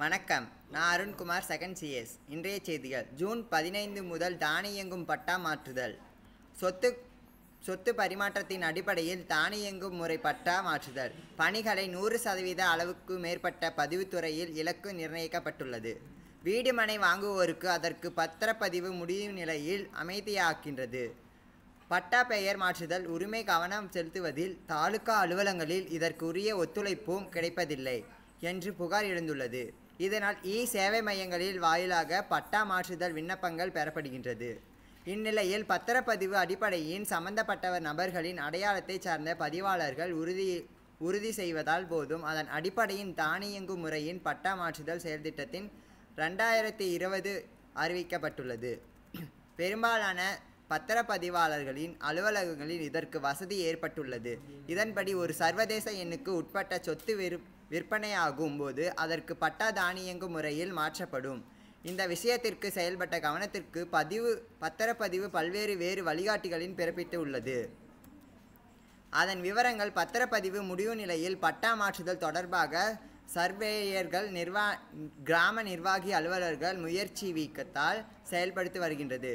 வணக்கம். நான் Arunkumar, second CS. இன்றைய செய்திகள். ஜூன் 15 முதல் தானியங்கும் பட்டா மாற்றுதல். சொத்து பரிமாற்றத்தின் அடிப்படையில் தானியங்கும் முறை பட்டா மாற்றுதல் பணிகளை 100% அளவுக்கு மேற்பட்ட பதிவுத்துறையில் இலக்கு நிர்ணயிக்கப்பட்டுள்ளது. வீடு மனை வாங்குவோருக்கு அதற்கு பத்திரப்பதிவு முடியும் நிலையில் அமைதியாக்கின்றது. பட்டா பெயர் மாற்றுதல் உரிமை கவனம் செலுத்துவதில் தாலுகா அலுவலகங்களில் இதற்கு உரிய ஒத்துழைப்பும் கிடைப்பதில்லை என்று புகார் எழுந்துள்ளது. இதனால் சேவை மையங்களில் வாயிலாக பட்டா மாற்றுதல் விண்ணப்பங்கள் பெறப்படுகின்றது. இந்நிலையில் பத்திரப்பதிவு அடிப்படையின் சம்பந்தப்பட்ட நபர்களின் அடையாளத்தை சார்ந்த பதிவாளர்கள் உறுதி செய்வதால் போதும் அதன் அடிப்படையின் தானியங்கும் முறையின் பட்டா மாற்றுதல் செயல்திட்டத்தின் 2020 அறிவிக்கப்பட்டுள்ளது. பெரும்பாலான பத்திரப்பதிவாளர்களின் அலுவலகங்களில் இதற்கு வசதி ஏற்பட்டுள்ளது. இதன்படி ஒரு சர்வதேச எண்ணுக்கு உட்பட்ட சொத்து விற்பனையாகும் போது அதற்கு பட்டா தானியங்கும் முறையில் மாற்றப்படும். இந்த விஷயத்திற்கு செயல்பட்ட கவனத்திற்கு பத்திரப்பதிவு வேறு வழிகாட்டிகளின் பிறப்பித்து உள்ளது. அதன் விவரங்கள் பத்திரப்பதிவு முடிவு நிலையில் பட்டா மாற்றுதல் தொடர்பாக சர்வேயர்கள், கிராம நிர்வாகி அலுவலர்கள் முயற்சி வீக்கத்தால் செயல்படுத்தி வருகின்றது.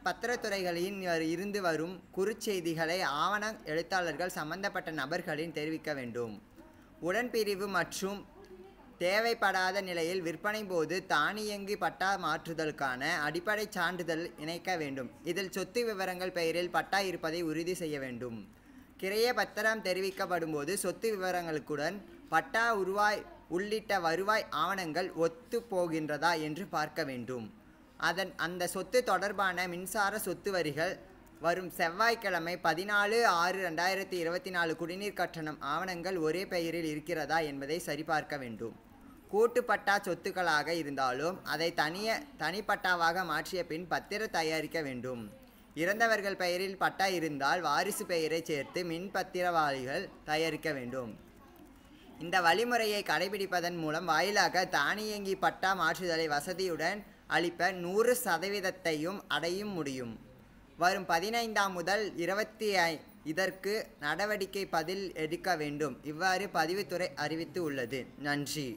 பத்திரத்துறைகளின் இருந்து வரும் குறுஞ்செய்திகளை ஆவண எழுத்தாளர்கள் சம்பந்தப்பட்ட நபர்களின் தெரிவிக்க வேண்டும். உடன்பிரிவு மற்றும் தேவைப்படாத நிலையில் விற்பனை போது தானியங்கி பட்டா மாற்றுதலுக்கான அடிப்படை சான்றிதழ் இணைக்க வேண்டும். இதில் சொத்து விவரங்கள் பெயரில் பட்டா இருப்பதை உறுதி செய்ய வேண்டும். கிரைய பத்திரம் தெரிவிக்கப்படும் போது சொத்து விவரங்களுடன் பட்டா உள்ளிட்ட வருவாய் ஆவணங்கள் ஒத்து போகின்றதா என்று பார்க்க வேண்டும். அந்த சொத்து தொடர்பான மின்சார சொத்து வரிகள் வரும் செவ்வாய்க்கிழமை 14/6/2024 குடிநீர் கட்டணம் ஆவணங்கள் ஒரே பெயரில் இருக்கிறதா என்பதை சரிபார்க்க வேண்டும். கூட்டுப்பட்டா சொத்துக்களாக இருந்தாலும் அதை தனிப்பட்டாவாக மாற்றிய பின் பத்திரம் தயாரிக்க வேண்டும். இறந்தவர்கள் பெயரில் பட்டா இருந்தால் வாரிசு பெயரை சேர்த்து மின் பத்திரவாளிகள் தயாரிக்க வேண்டும். இந்த வழிமுறையை கடைபிடிப்பதன் வாயிலாக தானியங்கி பட்டா மாற்றுதலை வசதியுடன் அளிப்ப 100%த்தையும் அடையும் முடியும். வரும் 15 முதல் 25 இதற்கு நடவடிக்கை பதில் எடுக்க வேண்டும். இவ்வாறு பதிவுத்துறை அறிவித்து உள்ளது. நன்றி.